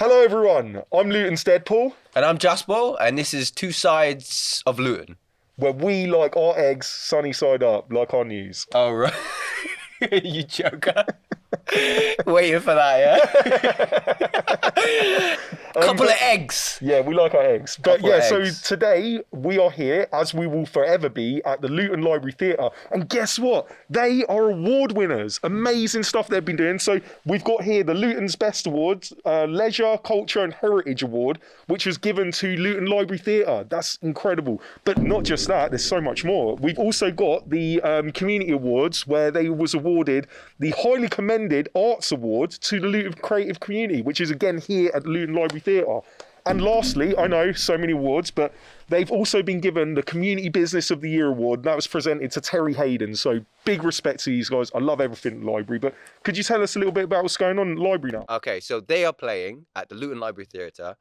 Hello everyone, I'm Luton's Deadpool, And I'm Jasper, and this is Two Sides of Luton. where we like our eggs sunny side up, like our news. Oh, right. You joker. Waiting for that, yeah? Couple of eggs. Yeah, we like our eggs. But Couple yeah, of so eggs. today we are here, as we will forever be, at the Luton Library Theatre. And guess what? They are award winners. Amazing stuff they've been doing. So we've got here the Luton's Best Awards, Leisure, Culture and Heritage Award, which was given to Luton Library Theatre. That's incredible. But not just that, there's so much more. We've also got the Community Awards, where they was awarded the highly commended Arts Award to the Luton creative community, which is again here at the Luton Library Theatre. And lastly, I know so many awards, but they've also been given the Community Business of the Year award. That was presented to Terry Hayden. So big respect to these guys. I love everything at the library. But could you tell us a little bit about what's going on in the library now? Okay, so they are playing at the Luton Library Theatre.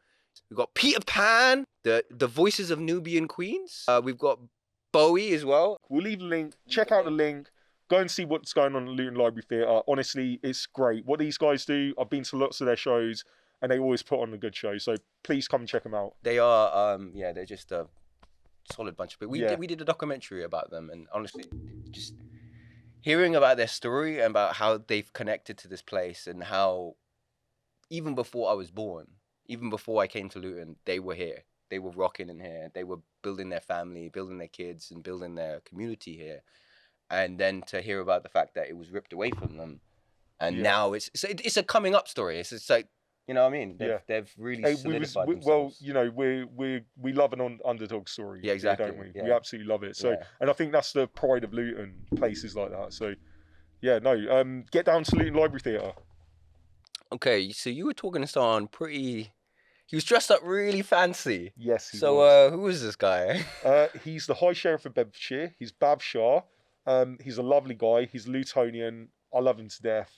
We've got Peter Pan, the Voices of Nubian Queens. We've got Bowie as well. We'll leave the link. Check out the link. Go and see what's going on at the Luton Library Theatre. Honestly, it's great. What these guys do, I've been to lots of their shows, and they always put on a good show. So please come and check them out. They are, they're just a solid bunch of people. Yeah. We did a documentary about them, and honestly, just hearing about their story and about how they've connected to this place, and how even before I was born, even before I came to Luton, they were here. They were rocking in here. They were building their family, building their kids, and building their community here. And then to hear about the fact that it was ripped away from them, and now it's a coming up story. It's like, you know what I mean? They've really solidified themselves. Well, you know, we love an underdog story. Yeah, exactly. Don't we? Yeah. We absolutely love it. So, and I think that's the pride of Luton, places like that. So, yeah, no, get down to Luton Library Theatre. Okay, so you were talking to someone pretty. He was dressed up really fancy. Yes, he was. So, who is this guy? He's the High Sheriff of Bedfordshire. He's Bav Shah. He's a lovely guy. He's Lutonian. I love him to death.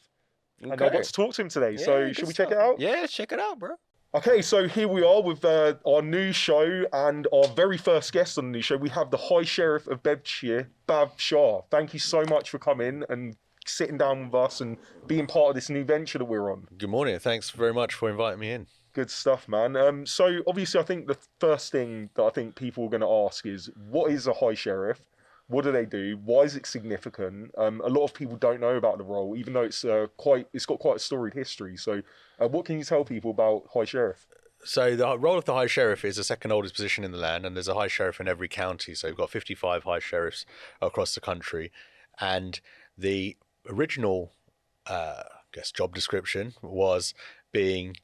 Okay. And I got to talk to him today. Yeah, so should we check it out? Yeah, check it out, bro. Okay, so here we are with our new show and our very first guest on the new show. We have the High Sheriff of Bedfordshire, Bav Shah. Thank you so much for coming and sitting down with us and being part of this new venture that we're on. Good morning. Thanks very much for inviting me in. Good stuff, man. So obviously I think the first thing that I think people are going to ask is, what is a High Sheriff? What do they do? Why is it significant? A lot of people don't know about the role, even though it's got quite a storied history. So what can you tell people about High Sheriff? So the role of the High Sheriff is the second oldest position in the land, and there's a High Sheriff in every county. So we've got 55 High Sheriffs across the country. And the original, job description was being,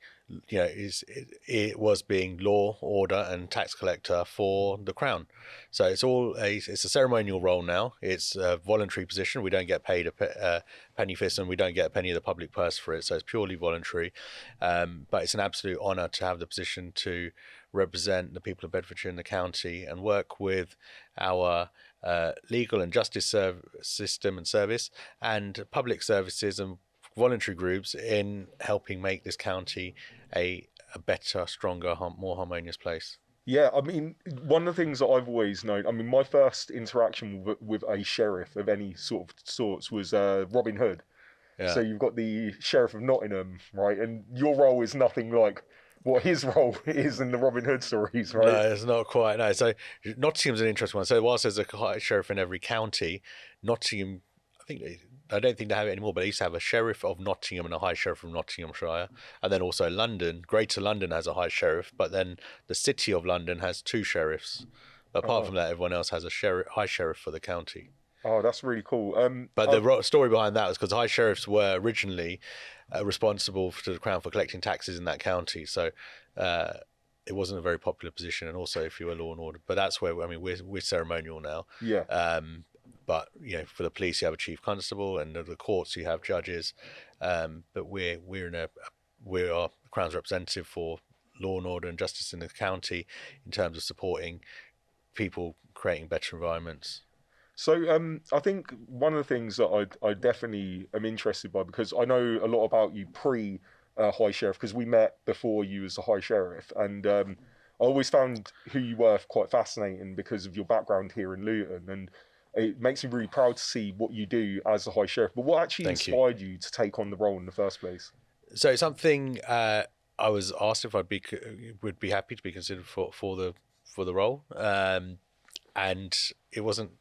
it was being law, order, and tax collector for the Crown. So it's a ceremonial role now. It's a voluntary position. We don't get paid a penny fist, and we don't get a penny of the public purse for it. So it's purely voluntary. But it's an absolute honour to have the position to represent the people of Bedfordshire and the county and work with our legal and justice system and service and public services and voluntary groups in helping make this county a better, stronger, more harmonious place. Yeah, I mean, one of the things that I've always known, I mean, my first interaction with a sheriff of any sorts was Robin Hood. Yeah. So you've got the Sheriff of Nottingham, right? And your role is nothing like what his role is in the Robin Hood stories, right? No, it's not quite. No, so Nottingham's an interesting one. So whilst there's a High Sheriff in every county, Nottingham, I don't think they have it anymore, but they used to have a Sheriff of Nottingham and a High Sheriff of Nottinghamshire. And then also London, Greater London has a High Sheriff, but then the City of London has two sheriffs. But apart from that, everyone else has a High Sheriff for the county. Oh, that's really cool. But the story behind that was because High Sheriffs were originally responsible to the Crown for collecting taxes in that county. So it wasn't a very popular position. And also if you were law and order. But that's where, we're ceremonial now. Yeah. But for the police, you have a chief constable, and the courts, you have judges. But we're the Crown's representative for law and order and justice in the county in terms of supporting people creating better environments. So I think one of the things that I definitely am interested by, because I know a lot about you pre High Sheriff, because we met before you as the High Sheriff, and I always found who you were quite fascinating because of your background here in Luton, and it makes me really proud to see what you do as the High Sheriff. But what actually inspired you to take on the role in the first place? So something I was asked if would be happy to be considered for the role, and it wasn't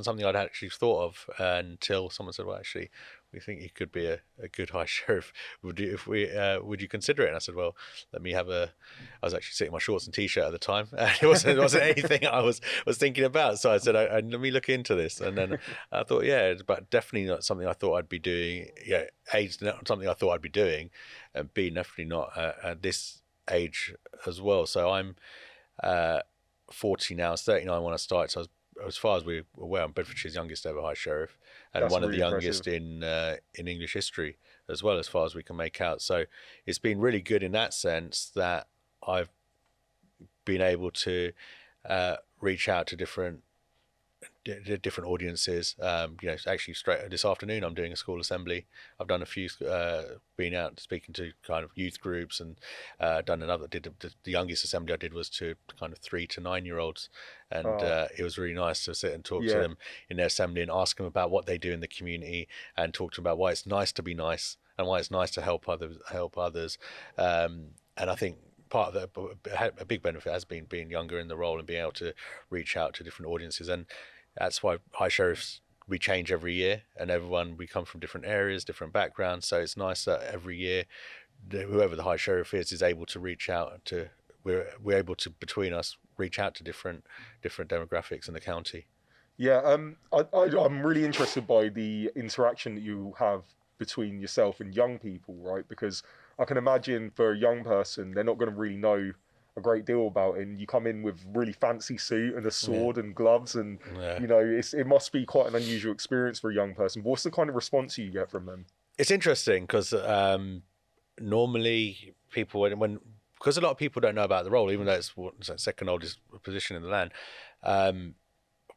something I'd actually thought of until someone said, "Well, actually, we think you could be a good high sheriff. Would you consider it?" And I said, "Well, let me have a." I was actually sitting in my shorts and t-shirt at the time, and it wasn't anything I was thinking about. So I said, "Let me look into this." And then I thought, yeah, but definitely not something I thought I'd be doing. Yeah, A, not something I thought I'd be doing, and B, definitely not at this age as well. So I'm 40 now. I was 39 when I started. So as far as we're aware, I'm Bedfordshire's youngest ever High Sheriff, and That's one of really the youngest in English history as well, as far as we can make out. So it's been really good in that sense that I've been able to reach out to different audiences. Actually, straight this afternoon, I'm doing a school assembly. I've done a few, been out speaking to kind of youth groups, and done another. The youngest assembly I did was to kind of 3 to 9 year olds, and it was really nice to sit and talk to them in their assembly and ask them about what they do in the community, and talk to them about why it's nice to be nice and why it's nice to help others. And I think part of a big benefit has been being younger in the role and being able to reach out to different audiences. And that's why high sheriffs, we change every year, and we come from different areas, different backgrounds. So it's nice that every year, whoever the high sheriff is able to reach out to. We're able to, between us, reach out to different demographics in the county. Yeah, I'm really interested by the interaction that you have between yourself and young people, right? Because I can imagine for a young person, they're not going to really know a great deal about it. And you come in with really fancy suit and a sword and gloves, and it must be quite an unusual experience for a young person. What's the kind of response you get from them? It's interesting because normally people, because a lot of people don't know about the role, even though it's the second oldest position in the land,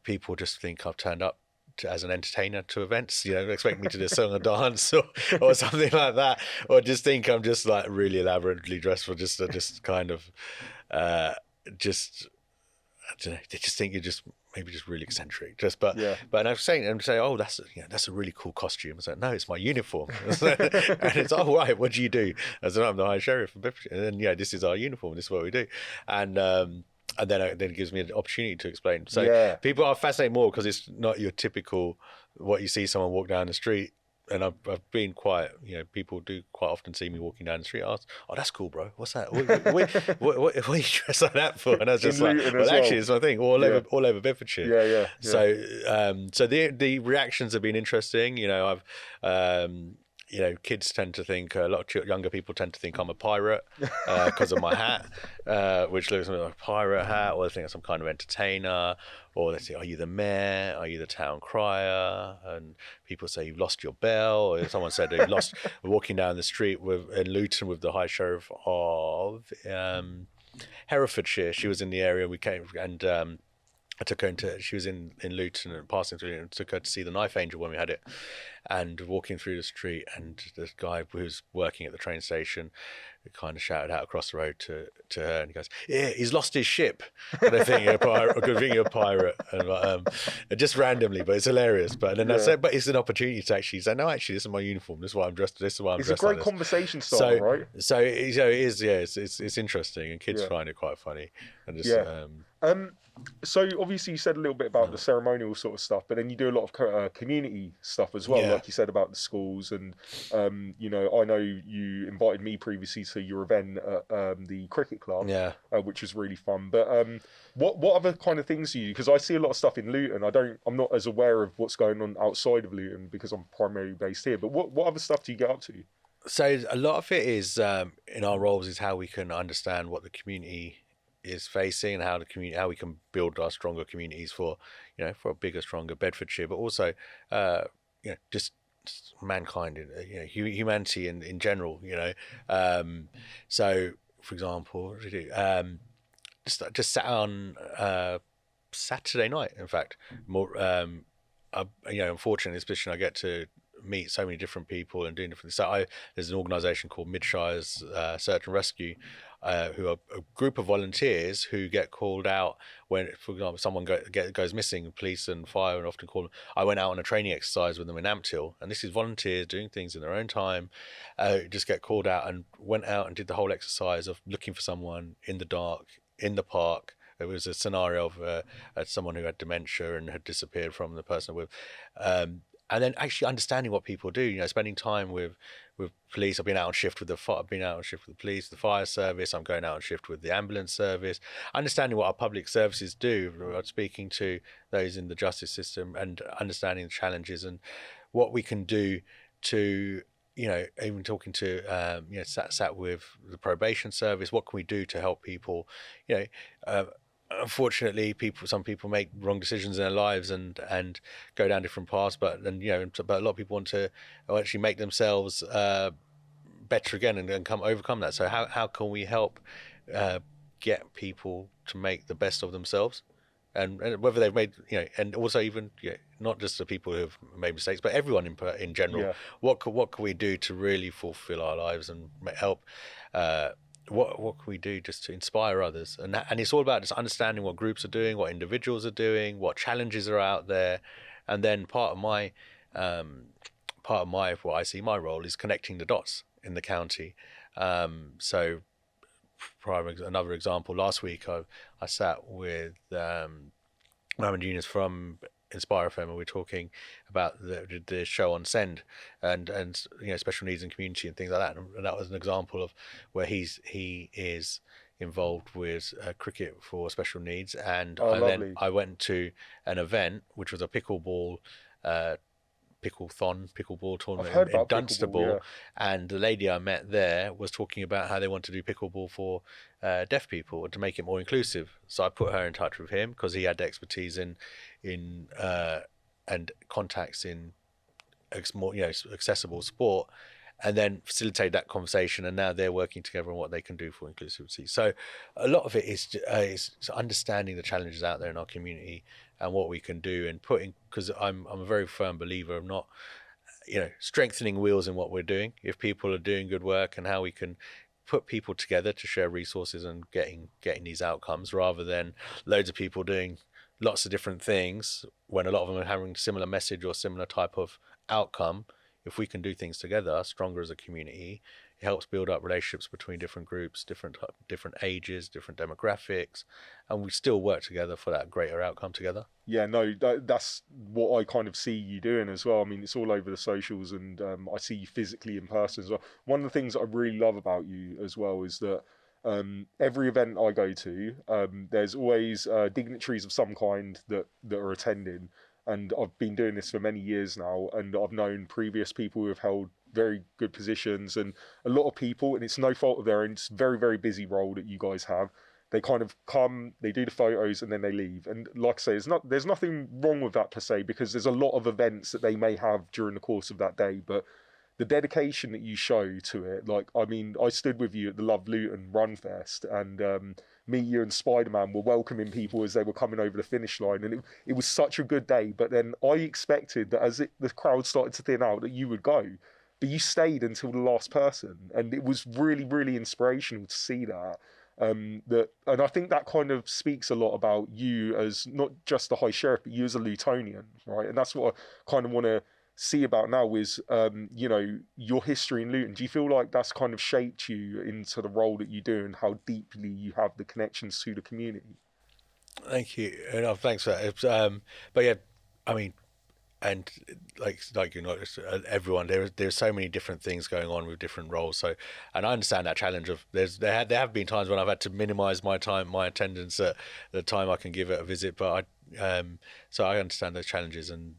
people just think I've turned up as an entertainer to events, expect me to do a song or dance or something like that, or just think I'm just like really elaborately dressed for just kind of just I don't know, they just think you're just maybe just really eccentric, but I'm saying, oh, that's a really cool costume. I said, no, it's my uniform. And it's, oh, right, what do you do? I said, I'm the High Sheriff of Bedfordshire. And then this is our uniform, this is what we do. And then it gives me an opportunity to explain. So people are fascinated more because it's not your typical what you see someone walk down the street. And I've been quite, people do quite often see me walking down the street. I ask, oh, that's cool, bro. What's that? What are you dressed like that for? And I was just like, well, actually, it's my thing. All over Bedfordshire. Yeah. So the reactions have been interesting. I've kids tend to think, a lot of younger people tend to think I'm a pirate because of my hat, which looks like a pirate hat, or they think I'm some kind of entertainer, or they say, are you the mayor? Are you the town crier? And people say, you've lost your bell. Or someone said they've lost walking down the street in Luton with the High Sheriff of Herefordshire. She was in the area. We came and I took her she was in Luton and passing through, and took her to see the Knife Angel when we had it. And walking through the street, and this guy who was working at the train station kind of shouted out across the road to her, and he goes, yeah, he's lost his ship. And I think you're a pirate, and just randomly, but it's hilarious. But then I said, but it's an opportunity to actually say, no, actually, this is my uniform. This is what I'm dressed. This is why I'm dressed. It's a great conversation starter, right? So it is, it's interesting, and kids find it quite funny, and just so obviously you said a little bit about the ceremonial sort of stuff, but then you do a lot of community stuff as well, like you said about the schools, and I know you invited me previously to your event at the cricket club, which was really fun. But what other kind of things do you do? Because I see a lot of stuff in Luton. I'm not as aware of what's going on outside of Luton because I'm primarily based here. But what other stuff do you get up to? So a lot of it is in our roles is how we can understand what the community is facing, and how we can build our stronger communities for a bigger, stronger Bedfordshire, but also just mankind, humanity in general. So for example, what did we do? Just sat on Saturday night. In fact, more unfortunately, this position I get to meet so many different people and doing different things. So there's an organisation called Midshire's Search and Rescue, who are a group of volunteers who get called out when, for example, someone goes missing. Police and fire and often call them. I went out on a training exercise with them in Ampthill, and this is volunteers doing things in their own time, just get called out and went out and did the whole exercise of looking for someone in the dark, in the park. There was a scenario of someone who had dementia and had disappeared from the person with, and then actually understanding what people do. Spending time with police. I've been out on shift with the police, the fire service. I'm going out on shift with the ambulance service. Understanding what our public services do. Speaking to those in the justice system and understanding the challenges and what we can do to. Even talking to, sat with the probation service. What can we do to help people? Unfortunately, some people make wrong decisions in their lives and go down different paths. But a lot of people want to actually make themselves better again and overcome that. So how can we help get people to make the best of themselves? And whether they've made, and also even, not just the people who have made mistakes, but everyone in general. Yeah. What can we do to really fulfill our lives and help? What can we do just to inspire others? And it's all about just understanding what groups are doing, what individuals are doing, what challenges are out there, and then part of my what I see my role is connecting the dots in the county. So. Another example, last week I sat with Mohammed Yunus from Inspire FM, and we're talking about the show on Send and special needs and community and things like that, and that was an example of where he is involved with cricket for special needs, and I went to an event which was a pickleball pickleball tournament in Dunstable, and the lady I met there was talking about how they want to do pickleball for deaf people and to make it more inclusive. So I put her in touch with him because he had expertise in and contacts in more accessible sport, and then facilitate that conversation. And now they're working together on what they can do for inclusivity. So a lot of it is understanding the challenges out there in our community and what we can do, and because I'm a very firm believer of not, strengthening wheels in what we're doing. If people are doing good work, and how we can put people together to share resources and getting these outcomes, rather than loads of people doing lots of different things when a lot of them are having similar message or similar type of outcome. If we can do things together, stronger as a community, it helps build up relationships between different groups, different ages, different demographics, and we still work together for that greater outcome together. Yeah, no, that's what I kind of see you doing as well. I mean, it's all over the socials, and I see you physically in person as well. One of the things that I really love about you as well is that every event I go to, there's always dignitaries of some kind that are attending. And I've been doing this for many years now, and I've known previous people who have held very good positions, and a lot of people, and it's no fault of their own, it's a very, very busy role that you guys have. They kind of come, they do the photos, and then they leave. And like I say, there's nothing wrong with that per se, because there's a lot of events that they may have during the course of that day, but the dedication that you show to it, I stood with you at the Love Luton Run Fest, and me, you, and Spider-Man were welcoming people as they were coming over the finish line, and it was such a good day. But then I expected that as the crowd started to thin out, that you would go, but you stayed until the last person, and it was really, really inspirational to see that. And I think that kind of speaks a lot about you as not just the High Sheriff, but you as a Lutonian, right? And that's what I kind of want to see about now is, your history in Luton. Do you feel like that's kind of shaped you into the role that you do, and how deeply you have the connections to the community? Thank you. Thanks for that. But yeah, I mean, and everyone, there's so many different things going on with different roles. So, and I understand that challenge of there have been times when I've had to minimise my attendance at the time I can give it a visit, but so I understand those challenges and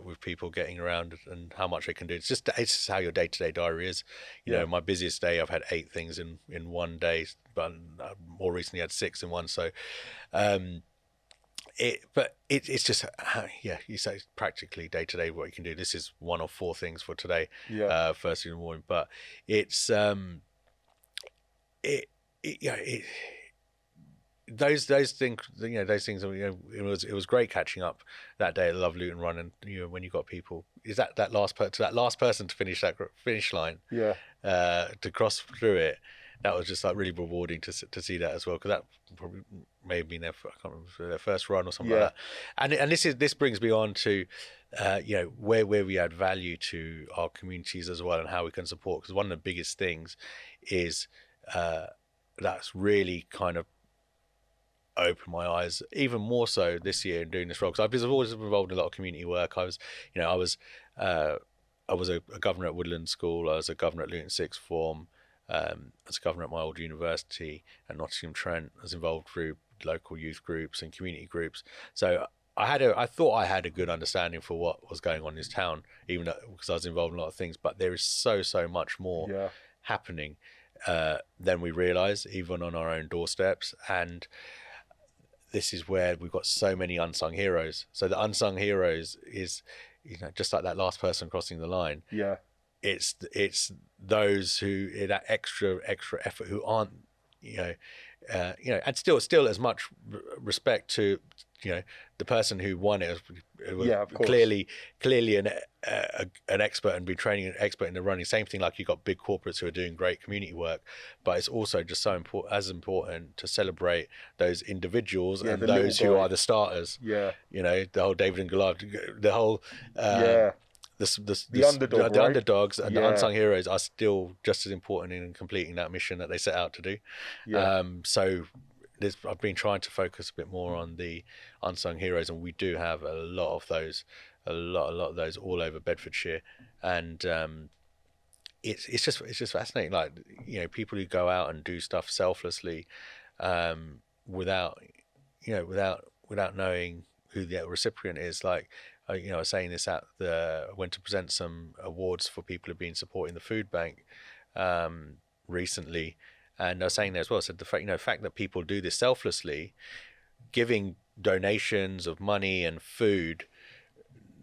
with people getting around and how much they can do. It's just how your day-to-day diary is. You know, my busiest day I've had 8 things in one day, but more recently had 6 in one. So it's just you say practically day-to-day what you can do. This is one of 4 things for today, first thing in the morning, but it's those things, those things. It was great catching up that day at the Love Luton Run, and when you got people, is that last person to finish that finish line, Yeah. to cross through it. That was just like really rewarding to see that as well, because that probably may have been I can't remember, their first run or something like that. And this brings me on to where we add value to our communities as well, and how we can support. Because one of the biggest things is that's really kind of opened my eyes even more so this year in doing this role, because I've always been involved in a lot of community work. I was a governor at Woodland School. I was a governor at Luton Sixth Form. As a governor at my old university at Nottingham Trent. I was involved through local youth groups and community groups. So I thought I had a good understanding for what was going on in this town, even because I was involved in a lot of things. But there is so much more happening than we realise, even on our own doorsteps. And this is where we've got so many unsung heroes. So the unsung heroes is, just like that last person crossing the line. Yeah. It's those who, in that extra effort, who aren't, and still as much respect to, the person who won it. Of course. Clearly an expert and be training an expert in the running. Same thing, like you got big corporates who are doing great community work, but it's also just so important to celebrate those individuals and those who are the starters. Yeah. The whole David and Goliath, the whole the underdog, the right? underdogs and the unsung heroes are still just as important in completing that mission that they set out to do. So I've been trying to focus a bit more on the unsung heroes, and we do have a lot of those all over Bedfordshire. And it's just fascinating, like people who go out and do stuff selflessly, without knowing who the recipient is. Like I was saying this I went to present some awards for people who've been supporting the food bank recently, and I was saying there as well. I said the fact that people do this selflessly, giving donations of money and food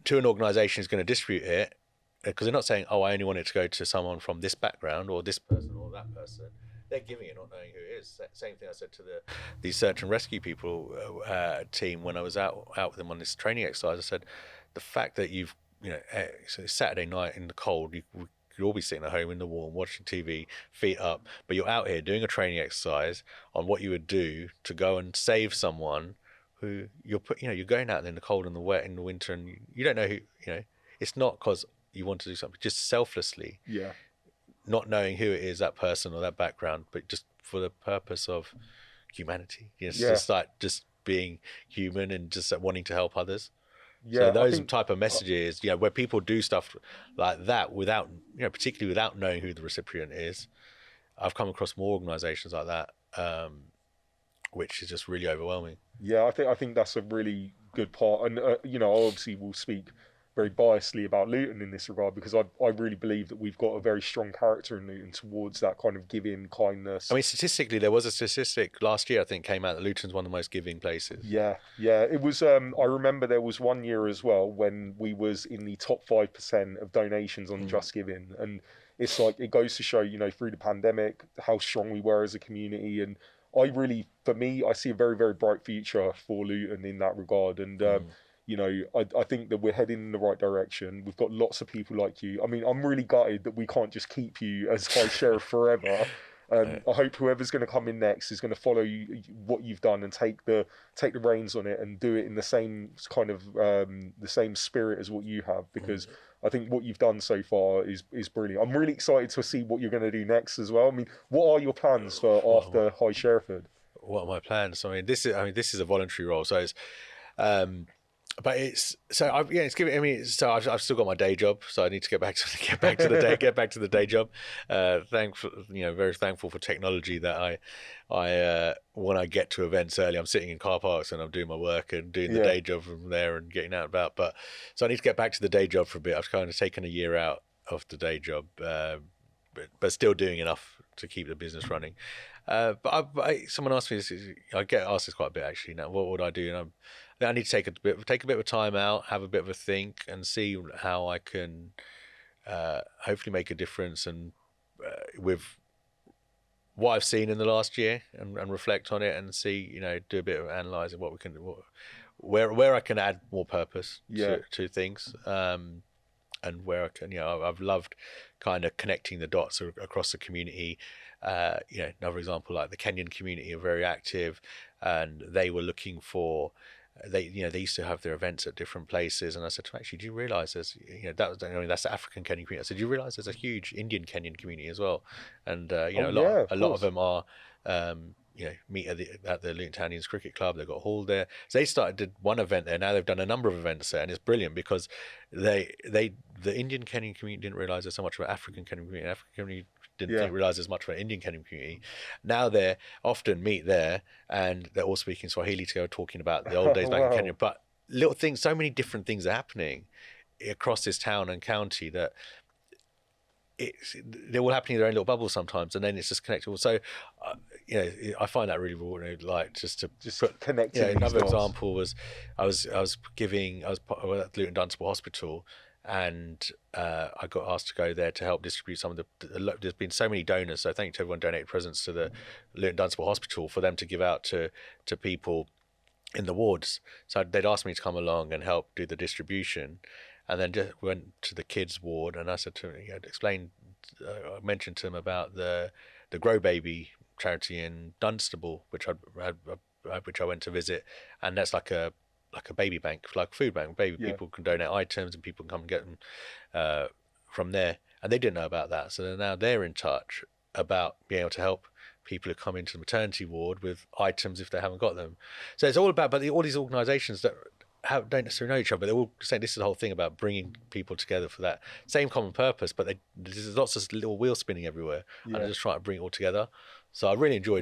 to an organisation is going to distribute it, because they're not saying, oh, I only want it to go to someone from this background or this person or that person. They're giving it not knowing who it is. Same thing I said to the search and rescue people team when I was out with them on this training exercise. I said, the fact that you've, so it's Saturday night in the cold, you could all be sitting at home in the warm, watching TV, feet up, but you're out here doing a training exercise on what you would do to go and save someone who you're going out in the cold and the wet in the winter, and you don't know who, it's not because you want to do something, just selflessly. Yeah. Not knowing who it is, that person or that background, but just for the purpose of humanity. Just like just being human and just wanting to help others. So those type of messages, where people do stuff like that without, particularly without knowing who the recipient is, I've come across more organisations like that, which is just really overwhelming. Yeah, I think that's a really good part, and obviously we'll speak very biasly about Luton in this regard, because I really believe that we've got a very strong character in Luton towards that kind of giving, kindness. I mean, statistically, there was a statistic last year, I think, came out that Luton's one of the most giving places. Yeah. It was. I remember there was one year as well when we was in the top 5% of donations on Just Giving, and it's like, it goes to show, through the pandemic, how strong we were as a community. And for me, I see a very, very bright future for Luton in that regard. And I think that we're heading in the right direction. We've got lots of people like you. I mean, I'm really gutted that we can't just keep you as High Sheriff forever. I hope whoever's going to come in next is going to follow what you've done and take the reins on it and do it in the same kind of the same spirit as what you have, because I think what you've done so far is brilliant. I'm really excited to see what you're going to do next as well. I mean, what are your plans for after High Sheriffhood? What are my plans? This is a voluntary role, so it's. But it's it's giving. I mean, so I've still got my day job, so I need to get back to the day job. Thankful, very thankful for technology that I when I get to events early, I'm sitting in car parks and I'm doing my work and doing the day job from there and getting out and about. But so I need to get back to the day job for a bit. I've kind of taken a year out of the day job, but still doing enough to keep the business running. But someone asked me this. I get asked this quite a bit actually. Now, what would I do? And I need to take a bit of time out, have a bit of a think, and see how I can hopefully make a difference, and with what I've seen in the last year and reflect on it and see, do a bit of analysing what we can do, where I can add more purpose to things, and where I can, I've loved kind of connecting the dots across the community. Another example, like the Kenyan community are very active, and they were looking for, they used to have their events at different places, and I said to them, actually, do you realise there's, that's the African Kenyan community. I said, do you realise there's a huge Indian Kenyan community as well? And a lot of them are meet at the Luton Town Indians Cricket Club. They've got a hall there. So they did one event there. Now they've done a number of events there, and it's brilliant because the Indian Kenyan community didn't realise there's so much of an African Kenyan community. African community didn't realise there's much of an Indian Kenyan community. Now they often meet there, and they're all speaking Swahili together, talking about the old days back in Kenya. But little things, so many different things are happening across this town and county that they're all happening in their own little bubble sometimes, and then it's just connected. So, I find that really rewarding. Like just connecting. Another example was I was at Luton Dunstable Hospital, and I got asked to go there to help distribute some of the. There's been so many donors, so thank you to everyone donated presents to the Luton Dunstable Hospital for them to give out to people in the wards. So they'd asked me to come along and help do the distribution. And then just went to the kids' ward, and I said to him, I mentioned to him about the Grow Baby charity in Dunstable, which I went to visit, and that's like a baby bank, like a food bank. People can donate items, and people can come and get them from there. And they didn't know about that, so now they're in touch about being able to help people who come into the maternity ward with items if they haven't got them. So it's all about, but all these organisations that don't necessarily know each other, but they're all saying this is the whole thing about bringing people together for that same common purpose, but there's lots of little wheels spinning everywhere, and I just try to bring it all together. So I really enjoy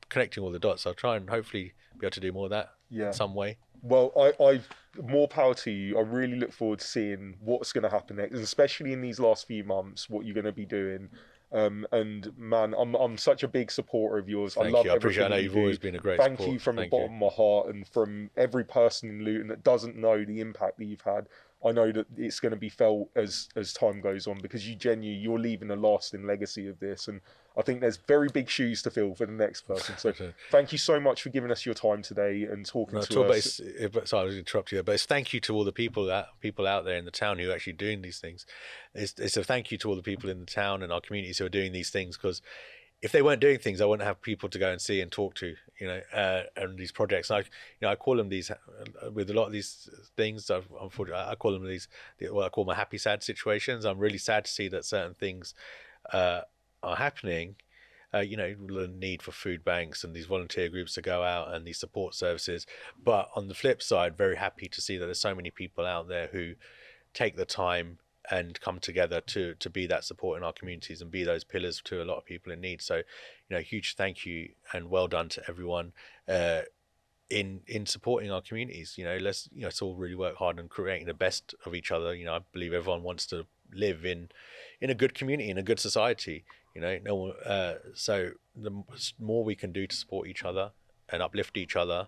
connecting all the dots. I'll try and hopefully be able to do more of that in some way. Well, I more power to you. I really look forward to seeing what's going to happen next, especially in these last few months, what you're going to be doing. And man, I'm such a big supporter of yours. Thank I love you. I appreciate it. I know you've always been a great support. Thank you from the bottom of my heart, and from every person in Luton that doesn't know the impact that you've had. I know that it's going to be felt as time goes on, because you're leaving a lasting legacy of this, and I think there's very big shoes to fill for the next person. So thank you so much for giving us your time today and talking to us. Sorry, I was interrupting you, but it's thank you to all the people out there in the town who are actually doing these things. It's a thank you to all the people in the town and our communities who are doing these things, because if they weren't doing things, I wouldn't have people to go and see and talk to, and these projects. And I call them these, with a lot of these things, unfortunately, I call them what I call my happy, sad situations. I'm really sad to see that certain things are happening. The need for food banks and these volunteer groups to go out and these support services. But on the flip side, very happy to see that there's so many people out there who take the time and come together to be that support in our communities and be those pillars to a lot of people in need. So, huge thank you and well done to everyone in supporting our communities. Let's all really work hard on creating the best of each other. I believe everyone wants to live in a good community, in a good society. So the more we can do to support each other and uplift each other,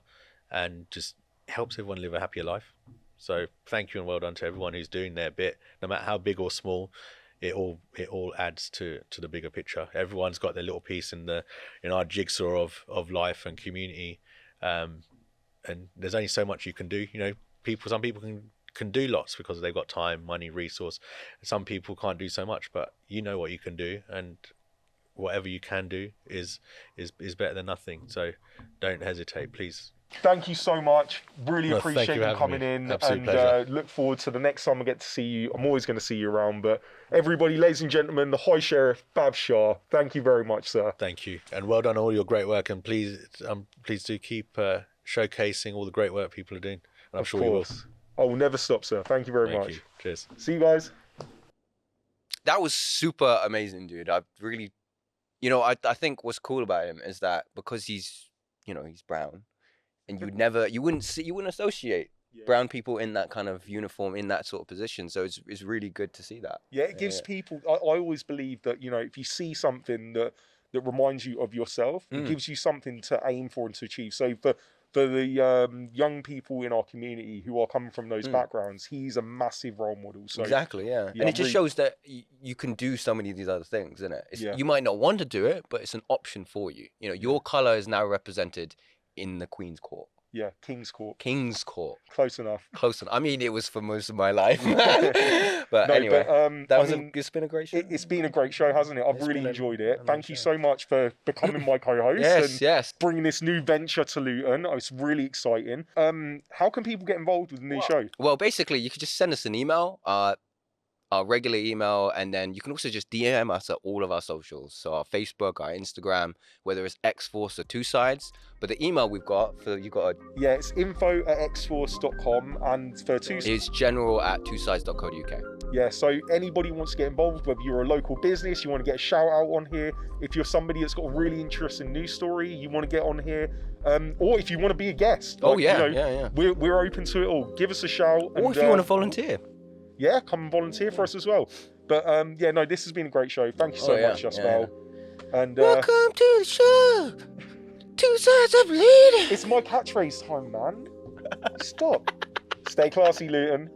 and just helps everyone live a happier life. So thank you and well done to everyone who's doing their bit, no matter how big or small. It all adds to the bigger picture. Everyone's got their little piece in our jigsaw of life and community, and there's only so much you can do. Some people can do lots because they've got time, money, resource. Some people can't do so much, but you know what you can do, and whatever you can do is better than nothing. So don't hesitate, please. Thank you so much. Really appreciate you coming in. Absolute and pleasure. Look forward to the next time I get to see you. I'm always going to see you around. But everybody, ladies and gentlemen, the High Sheriff, Bav Shah, thank you very much, sir. Thank you. And well done on all your great work. And please do keep showcasing all the great work people are doing. And I'm sure you will. I will never stop, sir. Thank you very much. You. Cheers. See you guys. That was super amazing, dude. I really, I think what's cool about him is that because he's brown, and you wouldn't associate brown people in that kind of uniform, in that sort of position. So it's really good to see that. Yeah, it gives people. I always believe that if you see something that reminds you of yourself, it gives you something to aim for and to achieve. So for the young people in our community who are coming from those backgrounds, he's a massive role model. So Exactly, yeah. And it just shows that you can do so many of these other things, isn't it? You might not want to do it, but it's an option for you. You know, your colour is now represented in the Queen's Court. Yeah, King's Court. King's Court. Close enough. Close enough. I mean, it was for most of my life. But anyway, it's been a great show. It's been a great show, hasn't it? I've really enjoyed it. Thank you so much for becoming my co-host. Yes. Bringing this new venture to Luton. It's really exciting. How can people get involved with the new show? Well, basically, you could just send us an email. Our regular email, and then you can also just DM us at all of our socials. So our Facebook, our Instagram, whether it's X-Force or Two Sides. But the email we've got Yeah, it's info@xforce.com, and for Two is general@twosides.co.uk. Yeah, so anybody wants to get involved, whether you're a local business, you want to get a shout out on here, if you're somebody that's got a really interesting news story, you want to get on here, or if you want to be a guest. We're open to it all. Give us a shout. Or if you want to volunteer. Yeah, come and volunteer for us as well. But this has been a great show. Thank you so much, Jasper. And welcome to the show. Two Sides of Luton. It's my catchphrase time, man. Stop. Stay classy, Luton.